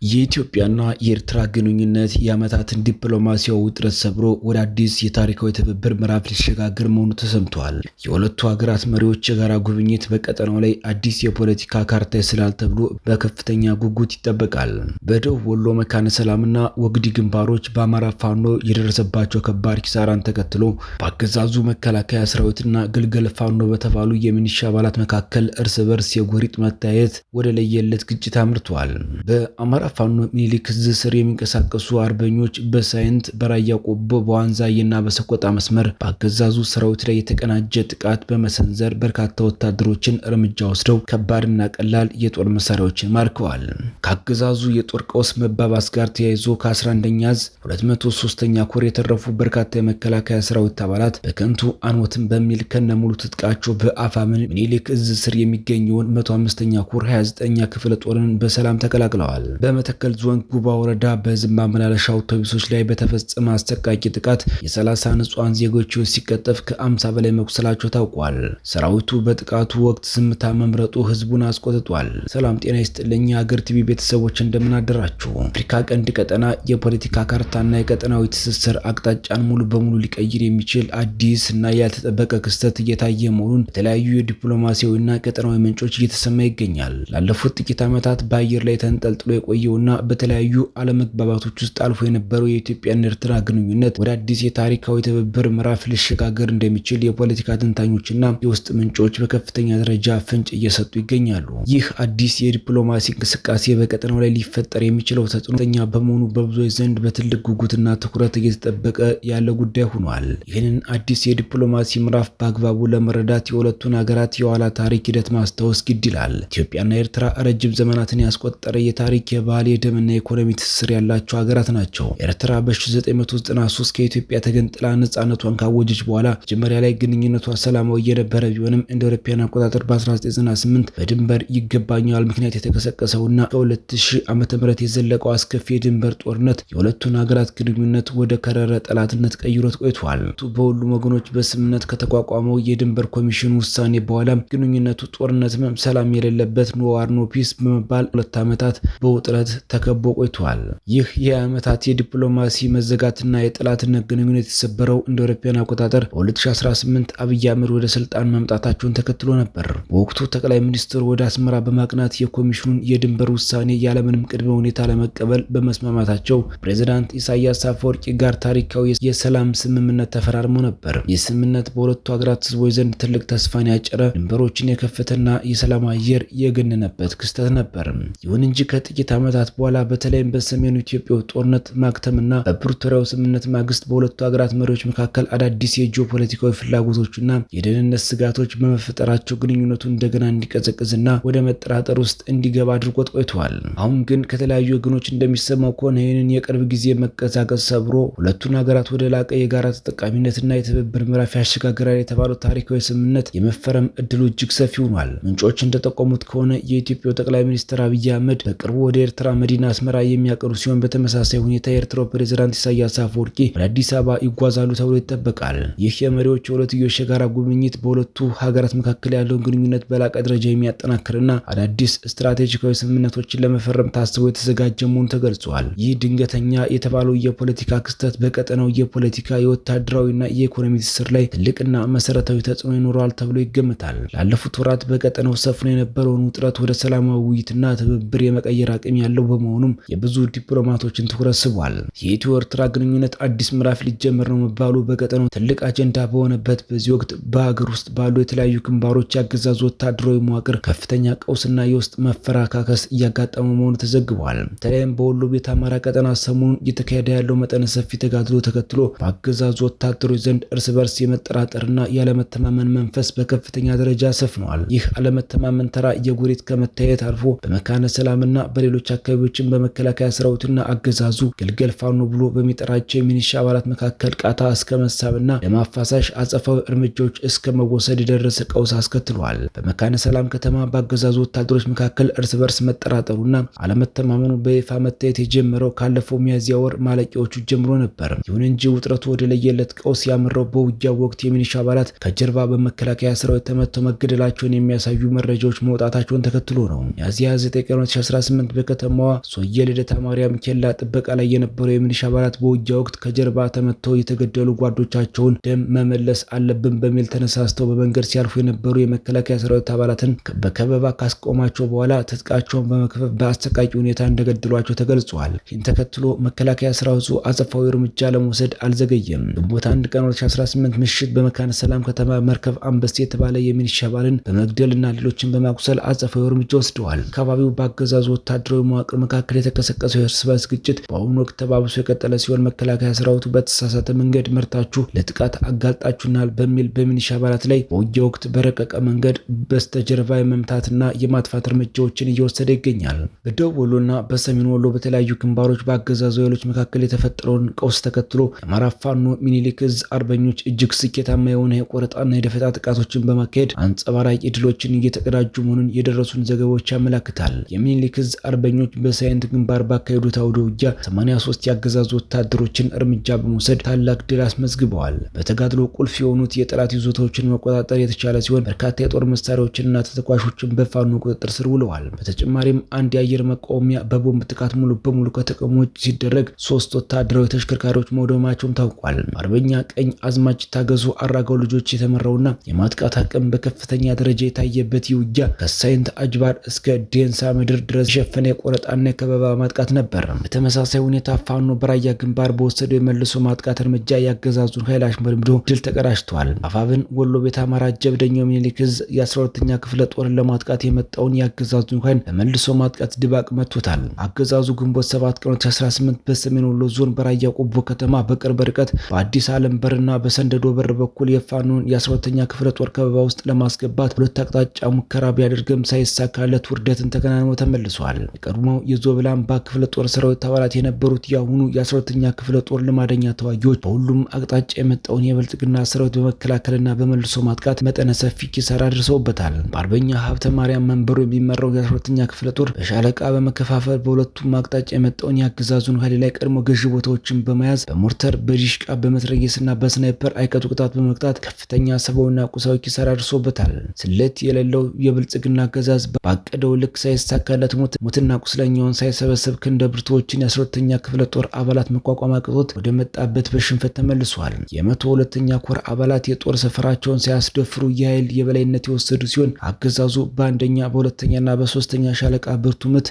የኢትዮጵያና የኤርትራ ግንኙነት የዓመታትን ዲፕሎማሲያዊ ውጥረት ሰብሮ ወደ አዲስ የታሪካዊ ትብብር ምዕራፍ ሊሸጋገር መሆኑ ተሰምቷል። የሁለቱ ሀገራት መሪዎች የጋራ ጉብኝት በቀጠናው ላይ አዲስ የፖለቲካ ካርታ ይስላል ተብሎ በከፍተኛ ጉጉት ይጠበቃል። በደቡብ ወሎ መካነ ሰላምና ወግዲ ግንባሮች በአማራ ፋኖ የደረሰባቸው ከባድ ኪሳራን ተከትሎ በአገዛዙ መከላከያ ሰራዊትና ግልገል ፋኖ በተባሉ የሚኒሻ አባላት መካከል እርስ በርስ የጎሪጥ መታየት ወደ ለየለት ግጭት አምርቷል። በአማራ ፋኖ ሚኒሊክ ዕዝ ስር የሚንቀሳቀሱ አርበኞች በሳይንት በራያ ቆቦ በዋንዛይና በሰቆጣ መስመር በአገዛዙ ሰራዊት ላይ የተቀናጀ ጥቃት በመሰንዘር በርካታ ወታደሮችን እርምጃ ወስደው ከባድና ቀላል የጦር መሳሪያዎችን ማርከዋል። ከአገዛዙ የጦር ቀውስ መባባስ ጋር ተያይዞ ከ11ኛ ዕዝ 203ኛ ኮር የተረፉ በርካታ የመከላከያ ሰራዊት አባላት በከንቱ አንወትን በሚል ከነሙሉ ትጥቃቸው በአፋምን ሚኒሊክ ዕዝ ስር የሚገኘውን 105ኛ ኮር 29ኛ ክፍለ ጦርን በሰላም ተቀላቅለዋል። በመተከል ዞን ጉባ ወረዳ በህዝብ ማመላለሻ አውቶቡሶች ላይ በተፈጸመ አሰቃቂ ጥቃት የ30 ንጹሃን ዜጎች ሲቀጠፍ ከ50 በላይ መቁሰላቸው ታውቋል። ሰራዊቱ በጥቃቱ ወቅት ዝምታ መምረጡ ህዝቡን አስቆጥቷል። ሰላም ጤና ይስጥልኝ የሀገር ቲቪ ቤተሰቦች እንደምን አደራችሁ። አፍሪካ ቀንድ ቀጠና የፖለቲካ ካርታና የቀጠናዊ ትስስር አቅጣጫን ሙሉ በሙሉ ሊቀይር የሚችል አዲስ እና ያልተጠበቀ ክስተት እየታየ መሆኑን በተለያዩ የዲፕሎማሲያዊና ቀጠናዊ ምንጮች እየተሰማ ይገኛል። ላለፉት ጥቂት ዓመታት በአየር ላይ ተንጠልጥሎ የቆየውና በተለያዩ አለመግባባቶች ውስጥ አልፎ የነበረው የኢትዮጵያና ኤርትራ ግንኙነት ወደ አዲስ የታሪካዊ ትብብር ምዕራፍ ሊሸጋገር እንደሚችል የፖለቲካ ተንታኞችና የውስጥ ምንጮች በከፍተኛ ደረጃ ፍንጭ እየሰጡ ይገኛሉ። ይህ አዲስ የዲፕሎማሲ እንቅስቃሴ በቀጠናው ላይ ሊፈጠር የሚችለው ተጽዕኖ በመሆኑ በብዙዎች ዘንድ በትልቅ ጉጉትና ትኩረት እየተጠበቀ ያለ ጉዳይ ሆኗል። ይህንን አዲስ የዲፕሎማሲ ምዕራፍ በአግባቡ ለመረዳት የሁለቱን ሀገራት የኋላ ታሪክ ሂደት ማስታወስ ግድ ይላል። ኢትዮጵያና ኤርትራ ረጅም ዘመናትን ያስቆጠረ የታሪክ የባህል የደምና የኢኮኖሚ ትስስር ያላቸው ሀገራት ናቸው። ኤርትራ በ1993 ከኢትዮጵያ ተገንጥላ ነጻነቷን ካወጀች በኋላ መጀመሪያ ላይ ግንኙነቷ ሰላማዊ የነበረ ቢሆንም እንደ አውሮፓውያን አቆጣጠር በ1998 በድንበር ይገባኛል ምክንያት የተቀሰቀሰውና ከ2000 ዓ.ም የዘለቀው አስከፊ የድንበር ጦርነት የሁለቱን ሀገራት ግንኙነት ወደ ከረረ ጠላትነት ቀይሮት ቆይቷል። በሁሉም ወገኖች በስምምነት ከተቋቋመው የድንበር ኮሚሽን ውሳኔ በኋላ ግንኙነቱ ጦርነት ሰላም የሌለበት ኖ ዋር ኖ ፒስ በመባል 2 ዓመታት በውጥረት ተከቦ ቆይቷል። ይህ የዓመታት የዲፕሎማሲ መዘጋትና የጠላትነት ግንኙነት የተሰበረው እንደ አውሮፓውያን አቆጣጠር በ2018 አብይ አህመድ ወደ ስልጣን መምጣታቸውን ተከትሎ ነበር። በወቅቱ ጠቅላይ ሚኒስትሩ ወደ አስመራ በማቅናት የኮሚሽኑን የድንበር ውሳኔ ያለምንም ቅድመ ሁኔታ ለመቀበል በመስማማታቸው ፕሬዝዳንት ኢሳያስ አፈወርቂ ጋር ታሪካዊ የሰላም ስምምነት ተፈራርሞ ነበር። ይህ ስምምነት በሁለቱ ሀገራት ህዝቦች ዘንድ ትልቅ ተስፋን ያጨረ፣ ድንበሮችን የከፈተና የሰላም አየር የገነነበት ክስተት ነበር። ይሁን እንጂ ከጥቂት ዓመታት በኋላ በተለይም በሰሜኑ ኢትዮጵያ ጦርነት ማክተምና በፕሪቶሪያው ስምምነት ማግስት በሁለቱ ሀገራት መሪዎች መካከል አዳዲስ የጂኦፖለቲካዊ ፍላጎቶችና የደህንነት ስጋቶች በመፈጠራቸው ግንኙነቱ እንደገና እንዲቀዘቅዝና ወደ መጠራጠር ውስጥ እንዲገባ አድርጎት ቆይቷል። አሁን ግን ከተለያዩ ወገኖች እንደሚሰማው ከሆነ ይህንን የቅርብ ጊዜ መቀዛቀዝ ሰብሮ ሁለቱን ሀገራት ወደ ላቀ የጋራ ተጠቃሚነትና የትብብር ምዕራፍ ያሸጋግራል የተባለው ታሪካዊ ስምምነት የመፈረም እድሉ እጅግ ሰፊ ሆኗል። ምንጮች እንደጠቆሙት ከሆነ የኢትዮጵያው ጠቅላይ ሚኒስትር አብይ አህመድ በቅርቡ ወደ ኤርትራ መዲና አስመራ የሚያቀሩ ሲሆን በተመሳሳይ ሁኔታ የኤርትራው ፕሬዝዳንት ኢሳያስ አፈወርቂ ወደ አዲስ አበባ ይጓዛሉ ተብሎ ይጠበቃል። ይህ የመሪዎች የሁለትዮሽ የጋራ ጉብኝት በሁለቱ ሀገራት መካከል ያለውን ግንኙነት በላቀ ደረጃ የሚያጠናክርና አዳዲስ ስትራቴጂካዊ ስምምነቶችን ለመፈረም ታስቦ የተዘጋጀ መሆኑ ተገልጿል። ይህ ድንገተኛ የተባለው የፖለቲካ ክስተት በቀጠናው የፖለቲካ የወታደራዊና የኢኮኖሚ ትስስር ላይ ትልቅና መሰረታዊ ተጽዕኖ ይኖረዋል ተብሎ ይገመታል። ላለፉት ወራት በቀጠናው ሰፍኖ የነበረውን ውጥረት ወደ ሰላማዊ ውይይትና ትብብር የመቀየር አቅም ያለው በመሆኑም የብዙ ዲፕሎማቶችን ትኩረት ስቧል። የኢትዮ ኤርትራ ግንኙነት አዲስ ምዕራፍ ሊጀመር ነው መባሉ በቀጠናው ትልቅ አጀንዳ በሆነበት በዚህ ወቅት በሀገር ውስጥ ባሉ የተለያዩ ግንባሮች ያገዛዙ ወታደራዊ መዋቅር ከፍተኛ ቀውስና የውስጥ መፈራካከስ እያጋጠመ መሆኑ ተዘግቧል። በተለይም በወሎ ቤት አማራ ቀጠና ሰሞኑን እየተካሄደ ያለው መጠነ ሰፊ ተጋድሎ ተከትሎ በአገዛዙ ወታደሮች ዘንድ እርስ በርስ የመጠራጠርና ያለመተማመን መንፈስ በከፍተኛ ደረጃ ሰፍኗል። ይህ አለመተማመን ተራ የጎሪት ከመታየት አልፎ በመካነ ሰላምና በሌሎች አካባቢዎችን በመከላከያ ሰራዊትና አገዛዙ ግልገል ፋኖ ብሎ በሚጠራቸው የሚኒሻ አባላት መካከል ቃታ እስከ መሳብና ለማፋሳሽ አጸፋዊ እርምጃዎች እስከ መወሰድ የደረሰ ቀውስ አስከትሏል። በመካነ ሰላም ከተማ በአገዛዙ ወታደሮች መካከል እርስ በርስ መጠራጠሩና አለመተማመኑ በይፋ መታየት የጀመረው ካለፈው ሚያዝያ ወር ማለቂያዎቹ ጀምሮ ነበር። ይሁን እንጂ ውጥረቱ ወደ ለየለት ቀውስ ያመራው በውጊያው ወቅት የሚኒሻ አባላት ከጀርባ በመከላከያ ሰራዊት ተመተው መገደላቸውን የሚያሳዩ መረጃዎች መውጣታቸውን ተከትሎ ነው። ሚያዝያ 9 ቀን 2018 በከተማ ከተማዋ ሶየ ልደታ ማርያም ኬላ ጥበቃ ላይ የነበሩ የሚሊሻ አባላት በውጊያ ወቅት ከጀርባ ተመተው የተገደሉ ጓዶቻቸውን ደም መመለስ አለብን በሚል ተነሳስተው በመንገድ ሲያልፉ የነበሩ የመከላከያ ሰራዊት አባላትን በከበባ ካስቆማቸው በኋላ ትጥቃቸውን በመክፈፍ በአሰቃቂ ሁኔታ እንደገደሏቸው ተገልጿል። ይህን ተከትሎ መከላከያ ሰራዊቱ አጸፋዊ እርምጃ ለመውሰድ አልዘገየም። ግንቦት 1 ቀን 2018 ምሽት በመካነ ሰላም ከተማ መርከብ አንበሴ የተባለ የሚሊሻ አባልን በመግደልና ሌሎችን በማቁሰል አጸፋዊ እርምጃ ወስደዋል። አካባቢው በአገዛዙ ወታደራዊ መዋቅር መካከል የተቀሰቀሰው የእርስ በርስ ግጭት በአሁኑ ወቅት ተባብሶ የቀጠለ ሲሆን መከላከያ ሰራዊቱ በተሳሳተ መንገድ መርታችሁ ለጥቃት አጋልጣችሁናል በሚል በሚሊሻ አባላት ላይ በውጊያ ወቅት በረቀቀ መንገድ በስተጀርባ የመምታትና የማጥፋት እርምጃዎችን እየወሰደ ይገኛል። በደቡብ ወሎና በሰሜን ወሎ በተለያዩ ግንባሮች በአገዛዙ ኃይሎች መካከል የተፈጠረውን ቀውስ ተከትሎ የአማራ ፋኖ ሚኒሊክ ዕዝ አርበኞች እጅግ ስኬታማ የሆነ የቆረጣና የደፈጣ ጥቃቶችን በማካሄድ አንጸባራቂ ድሎችን እየተቀዳጁ መሆኑን የደረሱን ዘገባዎች ያመለክታል። የሚኒሊክ ዕዝ አርበኞች በሳይንት ግንባር ባካሄዱት አውደ ውጊያ 83 ያገዛዙ ወታደሮችን እርምጃ በመውሰድ ታላቅ ድል አስመዝግበዋል። በተጋድሎ ቁልፍ የሆኑት የጠላት ይዞታዎችን መቆጣጠር የተቻለ ሲሆን በርካታ የጦር መሳሪያዎችንና ተተኳሾችን በፋኖ ቁጥጥር ስር ውለዋል። በተጨማሪም አንድ የአየር መቃወሚያ በቦምብ ጥቃት ሙሉ በሙሉ ከጥቅም ውጭ ሲደረግ 3 ወታደራዊ ተሽከርካሪዎች መውደማቸውም ታውቋል። አርበኛ ቀኝ አዝማች ታገዙ አራጋው ልጆች የተመራውና የማጥቃት አቅም በከፍተኛ ደረጃ የታየበት ውጊያ ከሳይንት አጅባር እስከ ዴንሳ ምድር ድረስ የሸፈነ የቆረጣና የከበባ ማጥቃት ነበር። በተመሳሳይ ሁኔታ ፋኖ በራያ ግንባር በወሰደው የመልሶ ማጥቃት እርምጃ ያገዛዙን ኃይል አሽመድምዶ ድል ተቀዳጅቷል። አፋብን ወሎ ቤት አማራ ጀብደኛው ሚኒሊክ ዕዝ የ12ኛ ክፍለ ጦርን ለማጥቃት የመጣውን ያገዛዙን ኃይል በመልሶ ማጥቃት ድባቅ መጥቶታል። አገዛዙ ግንቦት 7 ቀን 2018 በሰሜን ወሎ ዞን በራያ ቆቦ ከተማ በቅርብ ርቀት በአዲስ ዓለም በርና በሰንደዶ በር በኩል የፋኖን የ12ኛ ክፍለ ጦር ከበባ ውስጥ ለማስገባት ሁለት አቅጣጫ ሙከራ ቢያደርግም ሳይሳካለት ውርደትን ተከናንሞ ተመልሷል። የቀድሞው የዞብላምባ ክፍለ ጦር ሰራዊት አባላት የነበሩት የአሁኑ የ12ኛ ክፍለ ጦር ልማደኛ ተዋጊዎች በሁሉም አቅጣጫ የመጣውን የብልጽግና ሰራዊት በመከላከልና በመልሶ ማጥቃት መጠነ ሰፊ ኪሳራ አድርሰውበታል። በአርበኛ ሀብተ ማርያም መንበሩ የሚመራው የ12ኛ ክፍለ ጦር በሻለቃ በመከፋፈል በሁለቱም አቅጣጫ የመጣውን የአገዛዙን ኃይል ላይ ቀድሞ ገዢ ቦታዎችን በመያዝ በሞርተር በዲሽቃ በመትረየስና በስናይፐር አይቀጡ ቅጣት በመቅጣት ከፍተኛ ሰብአዊና ቁሳዊ ኪሳራ አድርሶበታል። ስለት የሌለው የብልጽግና አገዛዝ ባቀደው ልክ ሳይሳካለት ሞትና ቁስለኛውን ሳይሰበሰብ ክንደ ብርቱዎችን የ12ኛ ክፍለ ጦር አባላት መቋቋም አቅቶት ወደ መጣበት በሽንፈት ተመልሷል። የ102ኛ ኮር አባላት የጦር ሰፈራቸውን ሳያስደፍሩ የኃይል የበላይነት የወሰዱ ሲሆን አገዛዙ በአንደኛ በሁለተኛና በሶስተኛ ሻለቃ ብርቱ ምት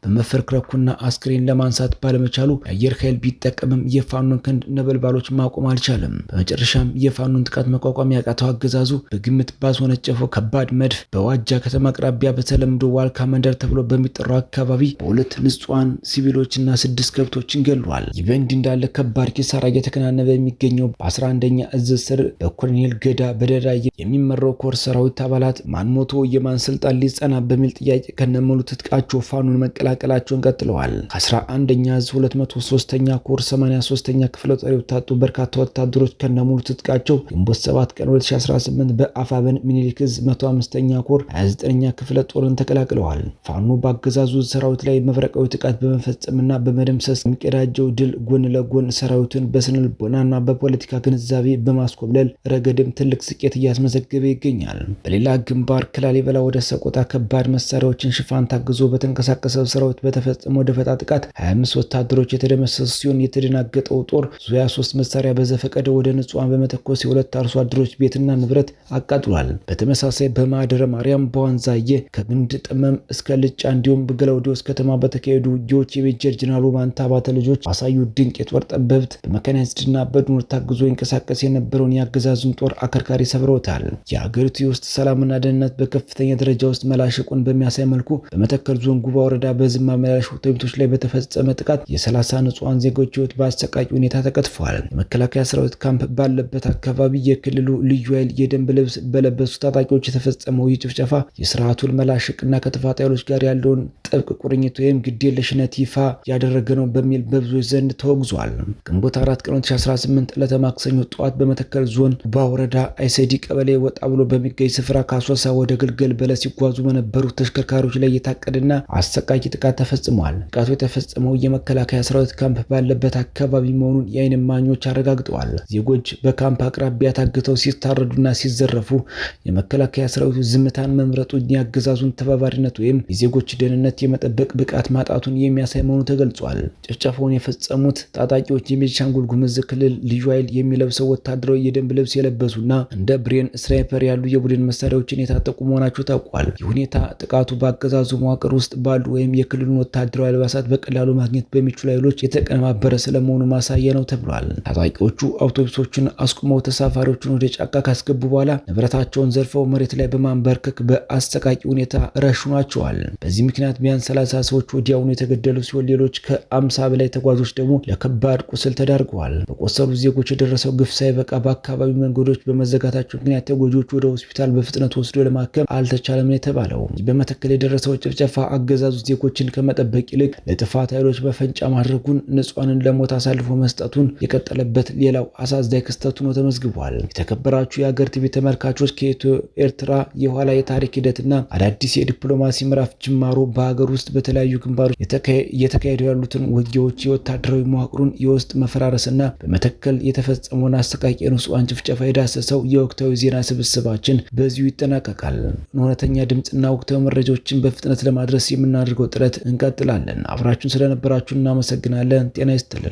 በመፈርክረኩና አስክሬን ለማንሳት ባለመቻሉ የአየር ኃይል ቢጠቀምም የፋኖን ክንድ ነበልባሎች ማቆም አልቻለም። በመጨረሻም የፋኖን ጥቃት መቋቋም ያቃተው አገዛዙ በግምት ባስወነጨፈው ከባድ መድፍ በዋጃ ከተማ አቅራቢያ በተለምዶ ዋልካ መንደር ተብሎ በሚጠራው አካባቢ በሁለት ንጹሃን ሲቪሎችና 6 ከብቶችን ገድሏል። ይህ በእንዲህ እንዳለ ከባድ ኪሳራ እየተከናነበ የሚገኘው በ11ኛ ዕዝ ስር በኮሎኔል ገዳ በደዳ የሚመራው ኮር ሰራዊት አባላት ማን ሞቶ የማን ስልጣን ሊጸና በሚል ጥያቄ ከነሙሉ ትጥቃቸው ፋኖን መቀላቀላቸውን ቀጥለዋል። ከ11ኛ ዕዝ 203ኛ ኮር 83ኛ ክፍለ ጦር የወጣጡ በርካታ ወታደሮች ከነሙሉ ትጥቃቸው ግንቦት 7 ቀን 2018 በአፋብን ሚኒሊክ ዕዝ 105ኛ ኮር 29ኛ ክፍለ ጦርን ተቀላቅለዋል። ፋኖ በአገዛዙ ሰራዊት ላይ መብረቃዊ ጥቃት በመፈጸምና በመደምሰስ የሚቀዳጀው ድል ጎን ለጎን ሰራዊቱን በስነልቦናና በፖለቲካ ግንዛቤ በማስኮብለል ረገድም ትልቅ ስኬት እያስመዘገበ ይገኛል። በሌላ ግንባር ከላሊበላ ወደ ሰቆጣ ከባድ መሳሪያዎችን ሽፋን ታግዞ በተንቀሳቀሰው ሰራዊት በተፈጸመው ደፈጣ ጥቃት 25 ወታደሮች የተደመሰሱ ሲሆን የተደናገጠው ጦር ዙያ 3 መሳሪያ በዘፈቀደ ወደ ንጹሃን በመተኮስ የሁለት አርሶ አደሮች ቤትና ንብረት አቃጥሏል። በተመሳሳይ በማደረ ማርያም በዋንዛዬ ከግንድ ጥመም እስከ ልጫ እንዲሁም በገላውዲዮስ ከተማ በተካሄዱ ውጊያዎች የሜጀር ጀነራል ባንታ ባተ ልጆች አሳዩ ድንቅ የጦር ጠበብት በመካናይዝድና በድኑር ታግዞ ይንቀሳቀስ የነበረውን የአገዛዙን ጦር አከርካሪ ሰብረውታል። የሀገሪቱ የውስጥ ሰላምና ደህንነት በከፍተኛ ደረጃ ውስጥ መላሸቁን በሚያሳይ መልኩ በመተከል ዞን ጉባ ወረዳ በዝማ መላሽ አውቶቡሶች ላይ በተፈጸመ ጥቃት የ30 ንጹሃን ዜጎች ህይወት በአሰቃቂ ሁኔታ ተቀጥፏል። የመከላከያ ሰራዊት ካምፕ ባለበት አካባቢ የክልሉ ልዩ ኃይል የደንብ ልብስ በለበሱ ታጣቂዎች የተፈጸመው ጭፍጨፋ የስርዓቱን መላሸቅና ከተፋጣ ኃይሎች ጋር ያለውን ጥብቅ ቁርኝት ወይም ግዴለሽነት ይፋ ያደረገ ነው በሚል በብዙዎች ዘንድ ተወግዟል። ግንቦት 4 ቀን 2018 ዕለተ ማክሰኞ ጠዋት በመተከል ዞን ጉባ ወረዳ አይሰዲ ቀበሌ ወጣ ብሎ በሚገኝ ስፍራ ከአሶሳ ወደ ግልገል በለስ ሲጓዙ በነበሩ ተሽከርካሪዎች ላይ የታቀደና አሰቃቂ ጥቃት ተፈጽሟል። ጥቃቱ የተፈጸመው የመከላከያ ሰራዊት ካምፕ ባለበት አካባቢ መሆኑን የዓይን እማኞች አረጋግጠዋል። ዜጎች በካምፕ አቅራቢያ ታግተው ሲታረዱና ሲዘረፉ የመከላከያ ሰራዊቱ ዝምታን መምረጡ የአገዛዙን ተባባሪነት ወይም የዜጎች ደህንነት የመጠበቅ ብቃት ማጣቱን የሚያሳይ መሆኑ ተገልጿል። ጭፍጨፋውን የፈጸሙት ታጣቂዎች የቤኒሻንጉል ጉሙዝ ክልል ልዩ ኃይል የሚለብሰው ወታደራዊ የደንብ ልብስ የለበሱና እንደ ብሬን፣ ስናይፐር ያሉ የቡድን መሳሪያዎችን የታጠቁ መሆናቸው ታውቋል። ይህ ሁኔታ ጥቃቱ በአገዛዙ መዋቅር ውስጥ ባሉ ወይም የክልሉን ወታደራዊ አልባሳት በቀላሉ ማግኘት በሚችሉ ኃይሎች የተቀነባበረ ስለመሆኑ ማሳያ ነው ተብሏል። ታጣቂዎቹ አውቶቡሶችን አስቁመው ተሳፋሪዎችን ወደ ጫካ ካስገቡ በኋላ ንብረታቸውን ዘርፈው መሬት ላይ በማንበርከክ በአሰቃቂ ሁኔታ ረሽኗቸዋል። በዚህ ምክንያት ቢያንስ 30 ሰዎች ወዲያውኑ የተገደሉ ሲሆን ሌሎች ከ50 በላይ ተጓዦች ደግሞ ለከባድ ቁስል ተዳርገዋል። በቆሰሉ ዜጎች የደረሰው ግፍ ሳይበቃ በአካባቢው መንገዶች በመዘጋታቸው ምክንያት ተጎጂዎቹ ወደ ሆስፒታል በፍጥነት ወስዶ ለማከም አልተቻለም ነው የተባለው። በመተከል የደረሰው ጭፍጨፋ አገዛዙ ዜጎችን ከመጠበቅ ይልቅ ለጥፋት ኃይሎች መፈንጫ ማድረጉን፣ ንጹሃንን ለሞት አሳልፎ መስጠቱን የቀጠለበት ሌላው አሳዛኝ ክስተቱ ነው ተመዝግቧል። የተከበራችሁ የሀገር ቲቪ ተመልካቾች ከኢትዮ ኤርትራ የኋላ የታሪክ ሂደትና አዳዲስ የዲፕሎማሲ ምዕራፍ ጅማሮ በሀገር ውስጥ በተለያዩ ግንባሮች እየተካሄዱ ያሉትን ውጊያዎች፣ የወታደራዊ መዋቅሩን የውስጥ መፈራረስና በመተከል የተፈጸመውን አሰቃቂ የንጹሃን ጭፍጨፋ የዳሰሰው የወቅታዊ ዜና ስብስባችን በዚሁ ይጠናቀቃል። እውነተኛ ድምፅና ወቅታዊ መረጃዎችን በፍጥነት ለማድረስ የምናደርገው ጥረት እንቀጥላለን። አብራችሁን ስለነበራችሁ እናመሰግናለን። ጤና ይስጥልን።